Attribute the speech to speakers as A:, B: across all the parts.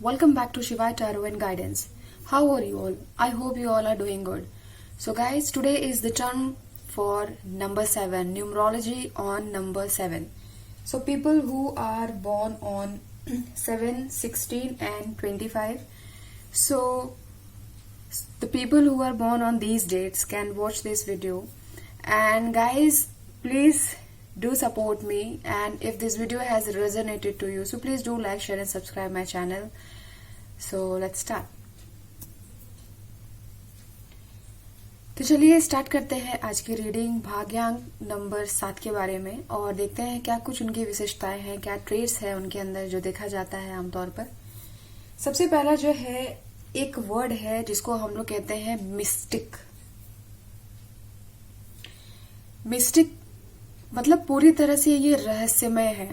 A: Welcome back to Shivai Tarot and Guidance. How are you all? I hope you all are doing good. So guys, today is the turn for number 7, numerology on number 7. So people who are born on 7, 16 and 25. So the people who are born on these dates can watch this video. And guys, please do support me, and if this video has resonated to you, so please do like, share and subscribe my channel. So let's start. तो चलिए start करते हैं आज की reading भाग्यांक number 7 के बारे में और देखते हैं क्या कुछ उनकी विशेषताएं हैं, क्या ट्रेट्स है उनके अंदर जो देखा जाता है आमतौर पर। सबसे पहला जो है एक वर्ड है जिसको हम लोग कहते हैं मिस्टिक। मिस्टिक मतलब पूरी तरह से ये रहस्यमय है।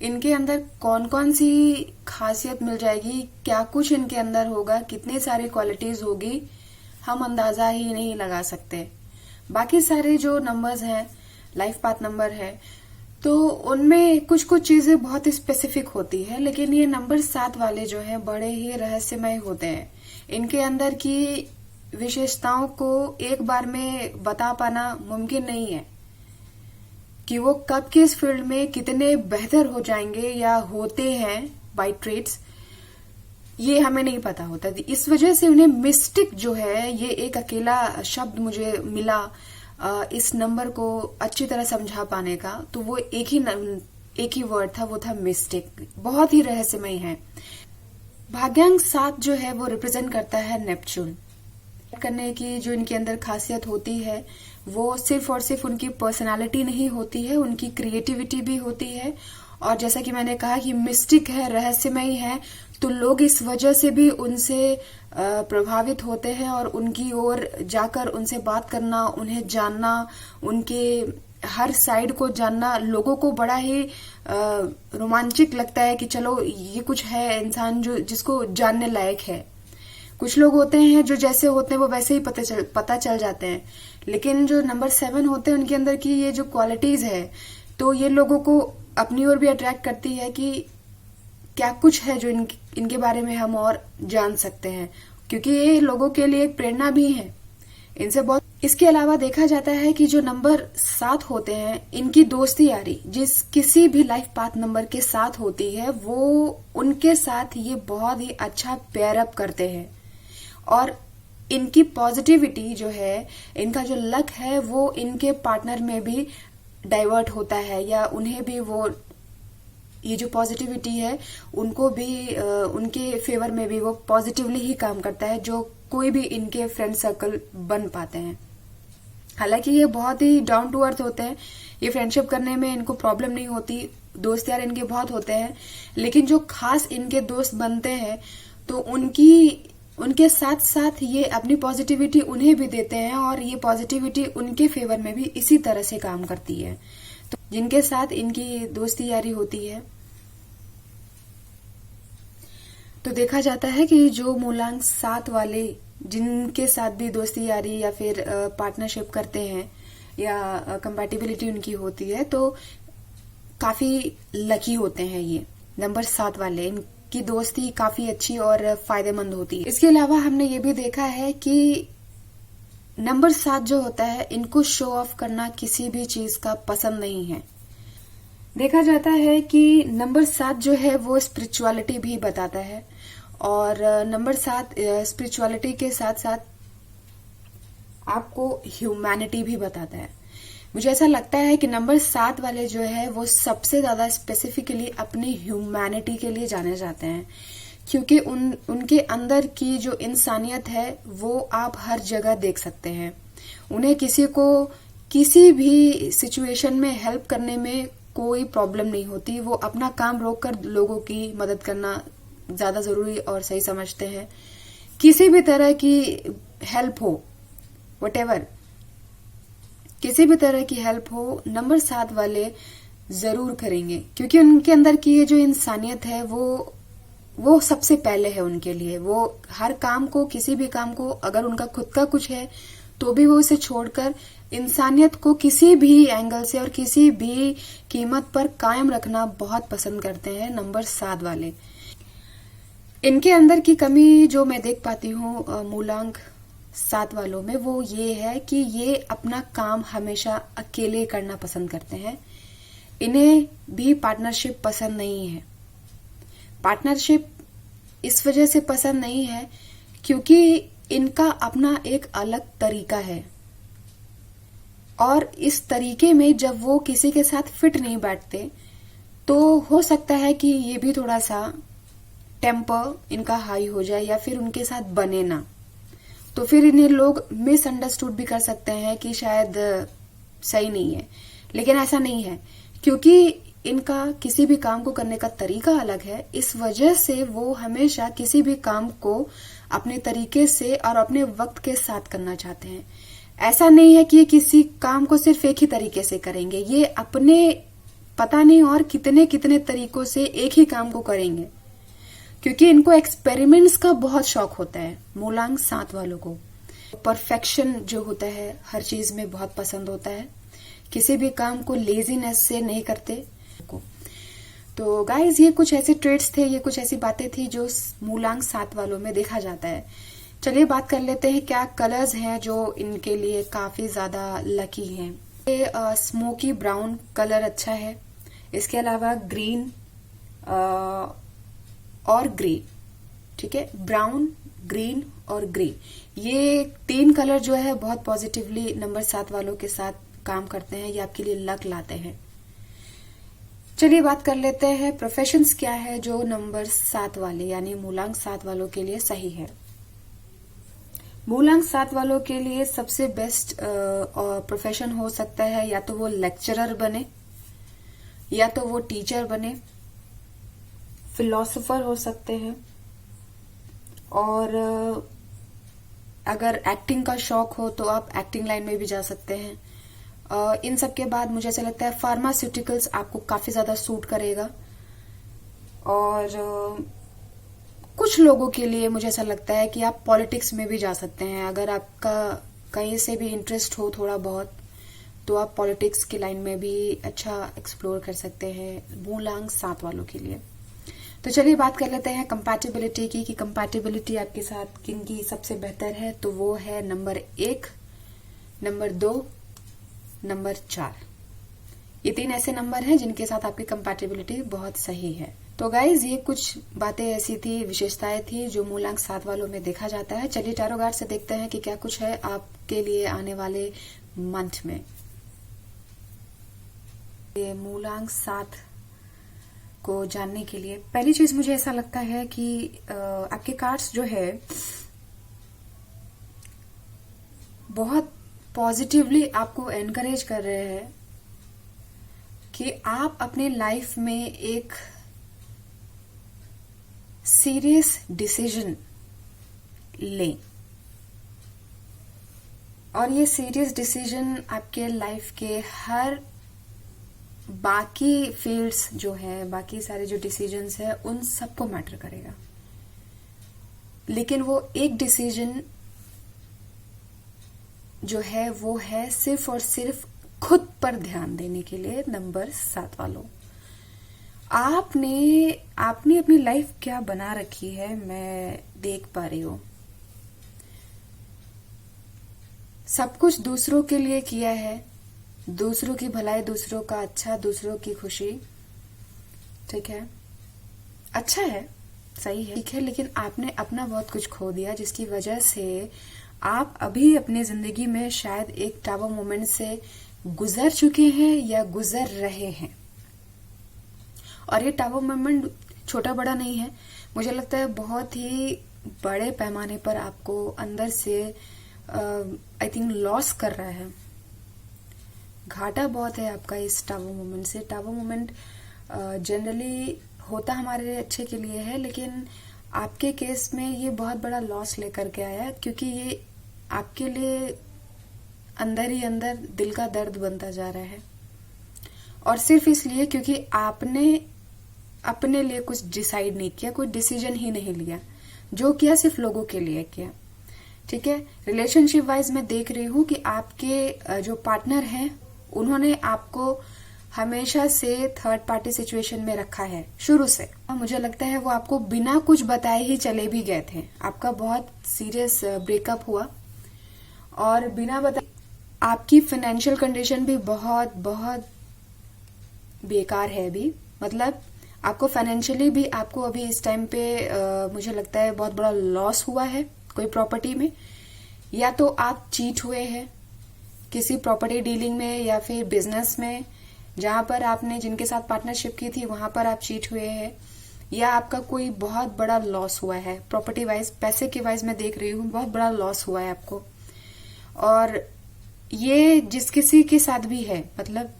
A: इनके अंदर कौन कौन सी खासियत मिल जाएगी, क्या कुछ इनके अंदर होगा, कितनी सारी क्वालिटीज होगी, हम अंदाजा ही नहीं लगा सकते। बाकी सारे जो नंबर्स हैं, लाइफ पाथ नंबर है, तो उनमें कुछ कुछ चीजें बहुत स्पेसिफिक होती है, लेकिन ये नंबर 7 वाले जो हैं बड़े ही रहस्यमय होते हैं। इनके अंदर की विशेषताओं को एक बार में बता पाना मुमकिन नहीं है कि वो कब किस फील्ड में कितने बेहतर हो जाएंगे या होते हैं बाय ट्रेड्स, ये हमें नहीं पता होता। इस वजह से उन्हें मिस्टिक जो है, ये एक अकेला शब्द मुझे मिला इस नंबर को अच्छी तरह समझा पाने का, तो वो एक ही वर्ड था, वो था मिस्टिक। बहुत ही रहस्यमय है। भाग्यांक 7 जो है वो रिप्रेजेंट करता है नेपच्यून। करने की जो इनके अंदर खासियत होती है वो सिर्फ और सिर्फ उनकी पर्सनालिटी नहीं होती है, उनकी क्रिएटिविटी भी होती है। और जैसा कि मैंने कहा कि मिस्टिक है, रहस्यमय है, तो लोग इस वजह से भी उनसे प्रभावित होते हैं और उनकी ओर जाकर उनसे बात करना, उन्हें जानना, उनके हर साइड को जानना लोगों को बड़ा ही रोमांचक लगता है कि चलो ये कुछ है इंसान जो जिसको जानने लायक है। कुछ लोग होते हैं जो जैसे होते हैं वो वैसे ही पता चल जाते हैं, लेकिन जो नंबर 7 होते हैं उनके अंदर की ये जो क्वालिटीज है, तो ये लोगों को अपनी ओर भी अट्रैक्ट करती है कि क्या कुछ है जो इनके बारे में हम और जान सकते हैं, क्योंकि ये लोगों के लिए एक प्रेरणा भी है इनसे बहुत। इसके अलावा देखा जाता है कि जो नंबर 7 होते हैं, इनकी दोस्ती यारी जिस किसी भी लाइफ पाथ नंबर के साथ होती है, वो उनके साथ ये बहुत ही अच्छा पेयर अप करते हैं। और इनकी पॉजिटिविटी जो है, इनका जो लक है, वो इनके पार्टनर में भी डाइवर्ट होता है, या उन्हें भी वो ये जो पॉजिटिविटी है उनको भी उनके फेवर में भी वो पॉजिटिवली ही काम करता है, जो कोई भी इनके फ्रेंड सर्कल बन पाते हैं। हालांकि ये बहुत ही डाउन टू अर्थ होते हैं, ये फ्रेंडशिप करने में इनको प्रॉब्लम नहीं होती, दोस्त यार इनके बहुत होते हैं, लेकिन जो खास इनके दोस्त बनते हैं तो उनके साथ साथ ये अपनी पॉजिटिविटी उन्हें भी देते हैं और ये पॉजिटिविटी उनके फेवर में भी इसी तरह से काम करती है। तो जिनके साथ इनकी दोस्ती यारी होती है, तो देखा जाता है कि जो मूलांक 7 वाले जिनके साथ भी दोस्ती यारी या फिर पार्टनरशिप करते हैं या कंपैटिबिलिटी उनकी होती है, तो काफी लकी होते हैं ये नंबर 7 वाले। की दोस्ती काफी अच्छी और फायदेमंद होती है। इसके अलावा हमने ये भी देखा है कि नंबर 7 जो होता है, इनको शो ऑफ करना किसी भी चीज का पसंद नहीं है। देखा जाता है कि नंबर 7 जो है वो स्पिरिचुअलिटी भी बताता है, और नंबर 7 स्पिरिचुअलिटी के साथ साथ आपको ह्यूमैनिटी भी बताता है। मुझे ऐसा लगता है कि नंबर 7 वाले जो है वो सबसे ज्यादा स्पेसिफिकली अपनी ह्यूमैनिटी के लिए जाने जाते हैं, क्योंकि उनके अंदर की जो इंसानियत है वो आप हर जगह देख सकते हैं। उन्हें किसी को किसी भी सिचुएशन में हेल्प करने में कोई प्रॉब्लम नहीं होती। वो अपना काम रोककर लोगों की मदद करना ज्यादा जरूरी और सही समझते हैं। किसी भी तरह की हेल्प हो, व्हाटएवर, किसी भी तरह की हेल्प हो, नंबर 7 वाले जरूर करेंगे, क्योंकि उनके अंदर की ये जो इंसानियत है वो सबसे पहले है उनके लिए। वो हर काम को, किसी भी काम को, अगर उनका खुद का कुछ है तो भी वो इसे छोड़कर इंसानियत को किसी भी एंगल से और किसी भी कीमत पर कायम रखना बहुत पसंद करते हैं नंबर 7 वाले। इनके अंदर की कमी जो मैं देख पाती हूँ मूलांक 7 वालों में, वो ये है कि ये अपना काम हमेशा अकेले करना पसंद करते हैं। इन्हें भी पार्टनरशिप पसंद नहीं है। पार्टनरशिप इस वजह से पसंद नहीं है क्योंकि इनका अपना एक अलग तरीका है, और इस तरीके में जब वो किसी के साथ फिट नहीं बैठते तो हो सकता है कि ये भी थोड़ा सा टेम्पर इनका हाई हो जाए या फिर उनके साथ बने ना, तो फिर इन्हें लोग मिसअंडरस्टूड भी कर सकते हैं कि शायद सही नहीं है। लेकिन ऐसा नहीं है, क्योंकि इनका किसी भी काम को करने का तरीका अलग है। इस वजह से वो हमेशा किसी भी काम को अपने तरीके से और अपने वक्त के साथ करना चाहते हैं। ऐसा नहीं है कि ये किसी काम को सिर्फ एक ही तरीके से करेंगे, ये अपने पता नहीं और कितने कितने तरीकों से एक ही काम को करेंगे, क्योंकि इनको एक्सपेरिमेंट्स का बहुत शौक होता है। मूलांक 7 वालों को परफेक्शन जो होता है हर चीज में बहुत पसंद होता है। किसी भी काम को लेजीनेस से नहीं करते। तो गाइज, ये कुछ ऐसे ट्रेड्स थे, ये कुछ ऐसी बातें थी जो मूलांक 7 वालों में देखा जाता है। चलिए बात कर लेते हैं क्या कलर्स हैं जो इनके लिए काफी ज्यादा लकी हैं। ये स्मोकी ब्राउन कलर अच्छा है। इसके अलावा ग्रीन और ग्रे, ठीक है, ब्राउन, ग्रीन और ग्रे, ये 3 कलर जो है बहुत पॉजिटिवली नंबर 7 वालों के साथ काम करते हैं, ये आपके लिए लक लाते हैं। चलिए बात कर लेते हैं प्रोफेशंस क्या है जो नंबर 7 वाले यानी मूलांक 7 वालों के लिए सही है। मूलांक 7 वालों के लिए सबसे बेस्ट प्रोफेशन हो सकता है या तो वो लेक्चरर बने, या तो वो टीचर बने, फिलोसोफर हो सकते हैं, और अगर एक्टिंग का शौक हो तो आप एक्टिंग लाइन में भी जा सकते हैं। इन सब के बाद मुझे ऐसा लगता है फार्मास्यूटिकल्स आपको काफी ज्यादा सूट करेगा, और कुछ लोगों के लिए मुझे ऐसा लगता है कि आप पॉलिटिक्स में भी जा सकते हैं। अगर आपका कहीं से भी इंटरेस्ट हो थोड़ा बहुत, तो आप पॉलिटिक्स की लाइन में भी अच्छा एक्सप्लोर कर सकते हैं मूलांक 7 वालों के लिए। तो चलिए बात कर लेते हैं कंपैटिबिलिटी की, कि कंपैटिबिलिटी आपके साथ किन की सबसे बेहतर है। तो वो है नंबर 1, नंबर 2, नंबर 4। ये 3 ऐसे नंबर हैं जिनके साथ आपकी कंपैटिबिलिटी बहुत सही है। तो गाइज, ये कुछ बातें ऐसी थी, विशेषताएं थी जो मूलांक 7 वालों में देखा जाता है। चलिए टैरो कार्ड से देखते हैं कि क्या कुछ है आपके लिए आने वाले मंथ में। ये मूलांक 7 को जानने के लिए पहली चीज मुझे ऐसा लगता है कि आपके कार्ड्स जो है बहुत पॉजिटिवली आपको एनकरेज कर रहे हैं कि आप अपने लाइफ में एक सीरियस डिसीजन लें, और ये सीरियस डिसीजन आपके लाइफ के हर बाकी फील्ड्स जो है, बाकी सारे जो डिसीजंस है, उन सबको मैटर करेगा। लेकिन वो एक डिसीजन जो है वो है सिर्फ और सिर्फ खुद पर ध्यान देने के लिए। नंबर 7 वालों, आपने अपनी लाइफ क्या बना रखी है, मैं देख पा रही हूं। सब कुछ दूसरों के लिए किया है, दूसरों की भलाई, दूसरों का अच्छा, दूसरों की खुशी, ठीक है, अच्छा है, सही है, ठीक है। लेकिन आपने अपना बहुत कुछ खो दिया, जिसकी वजह से आप अभी अपनी जिंदगी में शायद एक टावर मोमेंट से गुजर चुके हैं या गुजर रहे हैं। और ये टावर मोमेंट छोटा बड़ा नहीं है, मुझे लगता है बहुत ही बड़े पैमाने पर आपको अंदर से आई थिंक लॉस कर रहा है। घाटा बहुत है आपका इस टावर मोमेंट से। टावर मोमेंट जनरली होता हमारे लिए अच्छे के लिए है, लेकिन आपके केस में ये बहुत बड़ा लॉस लेकर के आया है, क्योंकि ये आपके लिए अंदर ही अंदर दिल का दर्द बनता जा रहा है। और सिर्फ इसलिए क्योंकि आपने अपने लिए कुछ डिसाइड नहीं किया, कोई डिसीजन ही नहीं लिया, जो किया सिर्फ लोगों के लिए किया, ठीक है। रिलेशनशिप वाइज मैं देख रही हूं कि आपके जो पार्टनर हैं उन्होंने आपको हमेशा से थर्ड पार्टी सिचुएशन में रखा है शुरू से। मुझे लगता है वो आपको बिना कुछ बताए ही चले भी गए थे। आपका बहुत सीरियस ब्रेकअप हुआ और बिना बताए आपकी फाइनेंशियल कंडीशन भी बहुत बहुत बेकार है अभी। मतलब आपको फाइनेंशियली भी आपको अभी इस टाइम पे मुझे लगता है बहुत बड़ा लॉस हुआ है कोई प्रॉपर्टी में, या तो आप चीट हुए हैं किसी प्रॉपर्टी डीलिंग में या फिर बिजनेस में, जहां पर आपने जिनके साथ पार्टनरशिप की थी वहां पर आप चीट हुए हैं, या आपका कोई बहुत बड़ा लॉस हुआ है प्रॉपर्टी वाइज, पैसे के वाइज मैं देख रही हूँ बहुत बड़ा लॉस हुआ है आपको। और ये जिस किसी के साथ भी है, मतलब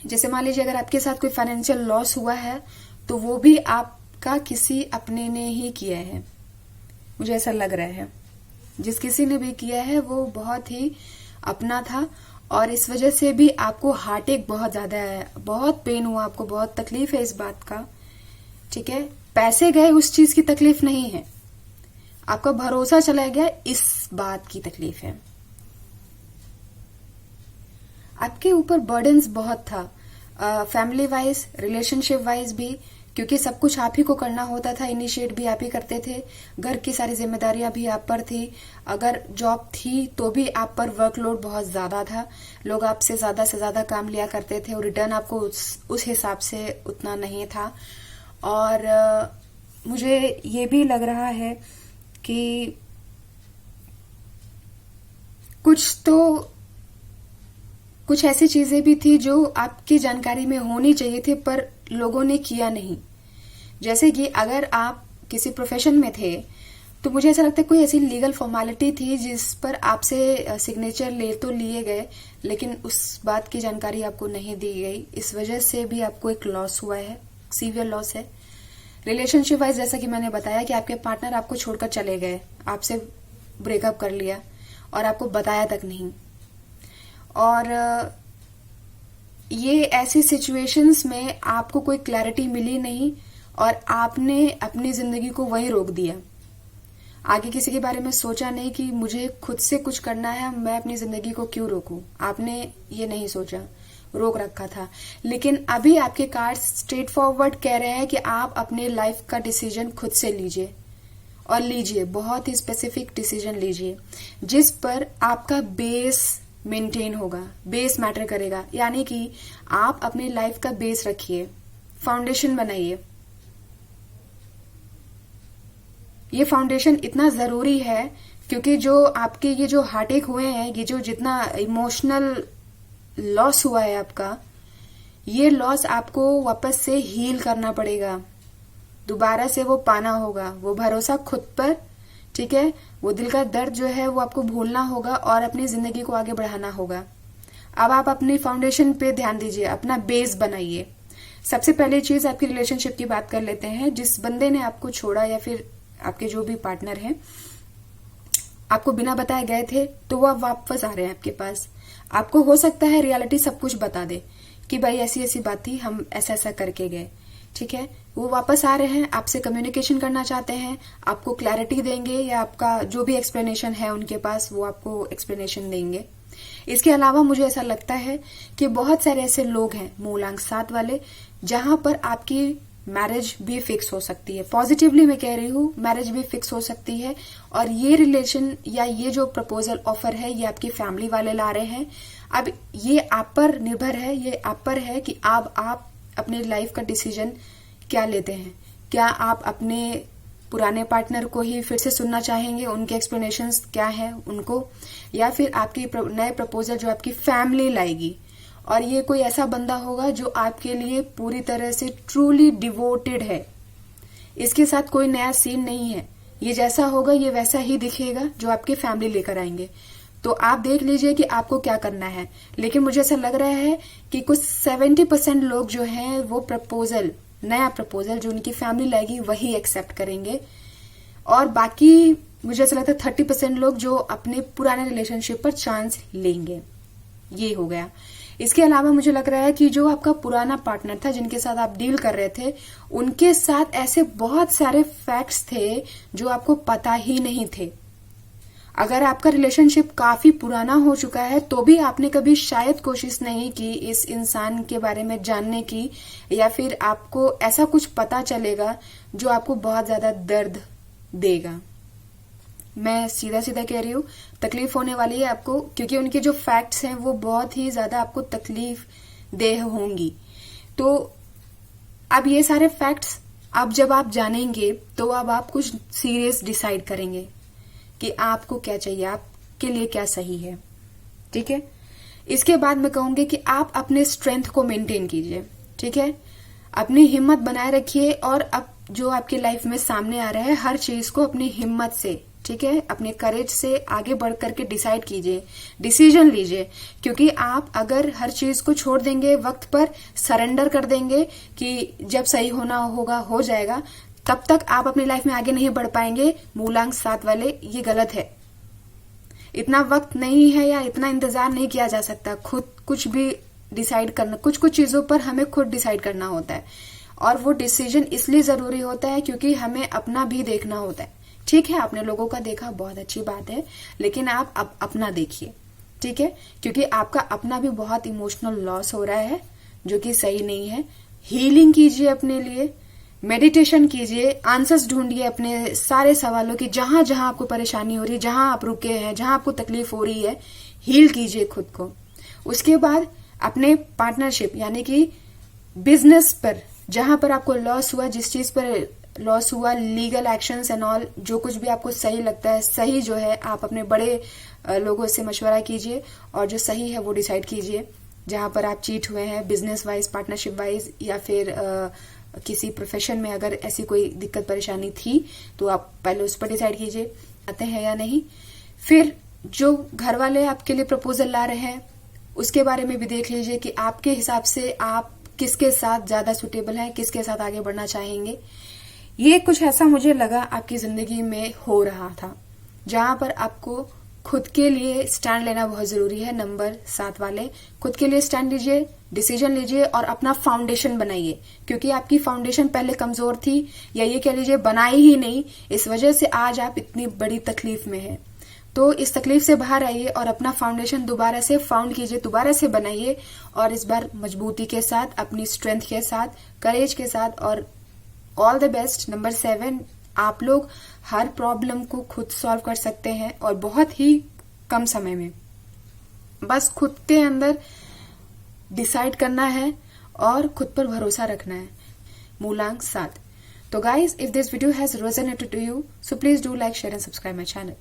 A: जैसे मान लीजिए अगर आपके साथ कोई फाइनेंशियल लॉस हुआ है तो वो भी आपका किसी अपने ने ही किया है, मुझे ऐसा लग रहा है। जिस किसी ने भी किया है वो बहुत ही अपना था और इस वजह से भी आपको हार्ट एक बहुत ज्यादा है, बहुत पेन हुआ आपको, बहुत तकलीफ है इस बात का। ठीक है, पैसे गए उस चीज की तकलीफ नहीं है, आपका भरोसा चला गया इस बात की तकलीफ है। आपके ऊपर बर्डन्स बहुत था, फैमिली वाइज, रिलेशनशिप वाइज भी, क्योंकि सब कुछ आप ही को करना होता था, इनिशिएट भी आप ही करते थे, घर की सारी जिम्मेदारियां भी आप पर थी, अगर जॉब थी तो भी आप पर वर्कलोड बहुत ज्यादा था, लोग आपसे ज्यादा से ज्यादा काम लिया करते थे और रिटर्न आपको उस हिसाब से उतना नहीं था। और मुझे ये भी लग रहा है कि कुछ ऐसी चीजें भी थी जो आपकी जानकारी में होनी चाहिए थी पर लोगों ने किया नहीं। जैसे कि अगर आप किसी प्रोफेशन में थे तो मुझे ऐसा लगता है कोई ऐसी लीगल फॉर्मेलिटी थी जिस पर आपसे सिग्नेचर ले तो लिए गए लेकिन उस बात की जानकारी आपको नहीं दी गई, इस वजह से भी आपको एक लॉस हुआ है, सीवियर लॉस है। रिलेशनशिप वाइज जैसा कि मैंने बताया कि आपके पार्टनर आपको छोड़कर चले गए, आपसे ब्रेकअप कर लिया और आपको बताया तक नहीं। और ये ऐसी सिचुएशंस में आपको कोई क्लैरिटी मिली नहीं और आपने अपनी जिंदगी को वहीं रोक दिया, आगे किसी के बारे में सोचा नहीं कि मुझे खुद से कुछ करना है, मैं अपनी जिंदगी को क्यों रोकूं, आपने ये नहीं सोचा, रोक रखा था। लेकिन अभी आपके कार्ड स्ट्रेट फॉरवर्ड कह रहे हैं कि आप अपने लाइफ का डिसीजन खुद से लीजिए और लीजिए, बहुत ही स्पेसिफिक डिसीजन लीजिए जिस पर आपका बेस मेंटेन होगा, बेस मैटर करेगा। यानी कि आप अपनी लाइफ का बेस रखिए, फाउंडेशन बनाइए। ये फाउंडेशन इतना जरूरी है क्योंकि जो आपके ये जो हार्टेक हुए हैं, ये जो जितना इमोशनल लॉस हुआ है आपका, ये लॉस आपको वापस से हील करना पड़ेगा, दोबारा से वो पाना होगा, वो भरोसा खुद पर, ठीक है, वो दिल का दर्द जो है वो आपको भूलना होगा और अपनी जिंदगी को आगे बढ़ाना होगा। अब आप अपनी फाउंडेशन पे ध्यान दीजिए, अपना बेस बनाइए। सबसे पहली चीज आपकी रिलेशनशिप की बात कर लेते हैं। जिस बंदे ने आपको छोड़ा या फिर आपके जो भी पार्टनर हैं आपको बिना बताए गए थे तो वो अब वापस आ रहे हैं आपके पास। आपको हो सकता है रियलिटी सब कुछ बता दे कि भाई ऐसी ऐसी बात थी, हम ऐसा ऐसा करके गए, ठीक है। वो वापस आ रहे हैं, आपसे कम्युनिकेशन करना चाहते हैं, आपको क्लैरिटी देंगे या आपका जो भी एक्सप्लेनेशन है उनके पास वो आपको एक्सप्लेनेशन देंगे। इसके अलावा मुझे ऐसा लगता है कि बहुत सारे ऐसे लोग हैं मूलांक 7 वाले जहां पर आपकी मैरिज भी फिक्स हो सकती है। पॉजिटिवली मैं कह रही हूँ, मैरिज भी फिक्स हो सकती है और ये रिलेशन या ये जो प्रपोजल ऑफर है ये आपकी फैमिली वाले ला रहे हैं। अब ये आप पर निर्भर है, ये आप पर है कि आप अपने लाइफ का डिसीजन क्या लेते हैं। क्या आप अपने पुराने पार्टनर को ही फिर से सुनना चाहेंगे, उनके एक्सप्लेनेशंस क्या है उनको, या फिर आपकी नए प्रपोजल जो आपकी फैमिली लाएगी और ये कोई ऐसा बंदा होगा जो आपके लिए पूरी तरह से ट्रूली डिवोटेड है। इसके साथ कोई नया सीन नहीं है, ये जैसा होगा ये वैसा ही दिखेगा जो आपकी फैमिली लेकर आएंगे। तो आप देख लीजिए कि आपको क्या करना है। लेकिन मुझे ऐसा लग रहा है कि कुछ 70% लोग जो हैं वो प्रपोजल, नया प्रपोजल जो उनकी फैमिली लाएगी वही एक्सेप्ट करेंगे और बाकी मुझे ऐसा लगता है 30% लोग जो अपने पुराने रिलेशनशिप पर चांस लेंगे। ये हो गया। इसके अलावा मुझे लग रहा है कि जो आपका पुराना पार्टनर था जिनके साथ आप डील कर रहे थे, उनके साथ ऐसे बहुत सारे फैक्ट्स थे जो आपको पता ही नहीं थे। अगर आपका रिलेशनशिप काफी पुराना हो चुका है तो भी आपने कभी शायद कोशिश नहीं की इस इंसान के बारे में जानने की, या फिर आपको ऐसा कुछ पता चलेगा जो आपको बहुत ज्यादा दर्द देगा। मैं सीधा सीधा कह रही हूँ, तकलीफ होने वाली है आपको, क्योंकि उनके जो फैक्ट्स हैं वो बहुत ही ज्यादा आपको तकलीफ देह होंगी। तो अब ये सारे फैक्ट्स अब जब आप जानेंगे तो अब आप कुछ सीरियस डिसाइड करेंगे कि आपको क्या चाहिए, आपके लिए क्या सही है। ठीक है, इसके बाद मैं कहूंगी कि आप अपने स्ट्रेंथ को मेंटेन कीजिए। ठीक है, अपनी हिम्मत बनाए रखिए, और अब जो आपकी लाइफ में सामने आ रहा है हर चीज को अपनी हिम्मत से, ठीक है, अपने करेज से आगे बढ़ करके डिसाइड कीजिए, डिसीजन लीजिए। क्योंकि आप अगर हर चीज को छोड़ देंगे, वक्त पर सरेंडर कर देंगे कि जब सही होना होगा हो जाएगा, तब तक आप अपनी लाइफ में आगे नहीं बढ़ पाएंगे। मूलांक 7 वाले, ये गलत है। इतना वक्त नहीं है या इतना इंतजार नहीं किया जा सकता। खुद कुछ भी डिसाइड करना, कुछ कुछ चीजों पर हमें खुद डिसाइड करना होता है, और वो डिसीजन इसलिए जरूरी होता है क्योंकि हमें अपना भी देखना होता है। ठीक है, आपने लोगों का देखा, बहुत अच्छी बात है, लेकिन आप अपना देखिए। ठीक है, क्योंकि आपका अपना भी बहुत इमोशनल लॉस हो रहा है जो कि सही नहीं है। हीलिंग कीजिए अपने लिए, मेडिटेशन कीजिए, आंसर्स ढूंढिए अपने सारे सवालों की। जहां जहां आपको परेशानी हो रही है, जहां आप रुके हैं, जहां आपको तकलीफ हो रही है, हील कीजिए खुद को। उसके बाद अपने पार्टनरशिप यानी कि बिजनेस पर, जहां पर आपको लॉस हुआ, जिस चीज पर लॉस हुआ, लीगल एक्शंस एंड ऑल, जो कुछ भी आपको सही लगता है, सही जो है, आप अपने बड़े लोगों से मशवरा कीजिए और जो सही है वो डिसाइड कीजिए। जहां पर आप चीट हुए हैं, बिजनेस वाइज, पार्टनरशिप वाइज, या फिर किसी प्रोफेशन में अगर ऐसी कोई दिक्कत परेशानी थी तो आप पहले उस पर डिसाइड कीजिए आते हैं या नहीं। फिर जो घर वाले आपके लिए प्रपोजल ला रहे हैं उसके बारे में भी देख लीजिए कि आपके हिसाब से आप किसके साथ ज्यादा सुटेबल हैं, किसके साथ आगे बढ़ना चाहेंगे। ये कुछ ऐसा मुझे लगा आपकी जिंदगी में हो रहा था जहां पर आपको खुद के लिए स्टैंड लेना बहुत जरूरी है। नंबर 7 वाले, खुद के लिए स्टैंड लीजिए, डिसीजन लीजिए और अपना फाउंडेशन बनाइए। क्योंकि आपकी फाउंडेशन पहले कमजोर थी, या ये कह लीजिए बनाई ही नहीं, इस वजह से आज आप इतनी बड़ी तकलीफ में हैं। तो इस तकलीफ से बाहर आइए और अपना फाउंडेशन दोबारा से फाउंड कीजिए, दोबारा से बनाइए, और इस बार मजबूती के साथ, अपनी स्ट्रेंथ के साथ, करेज के साथ, और ऑल द बेस्ट। नंबर 7, आप लोग हर प्रॉब्लम को खुद सॉल्व कर सकते हैं और बहुत ही कम समय में। बस खुद के अंदर डिसाइड करना है और खुद पर भरोसा रखना है। मूलांक 7। तो guys, if this video has resonated to you, so please do like, share and subscribe my channel.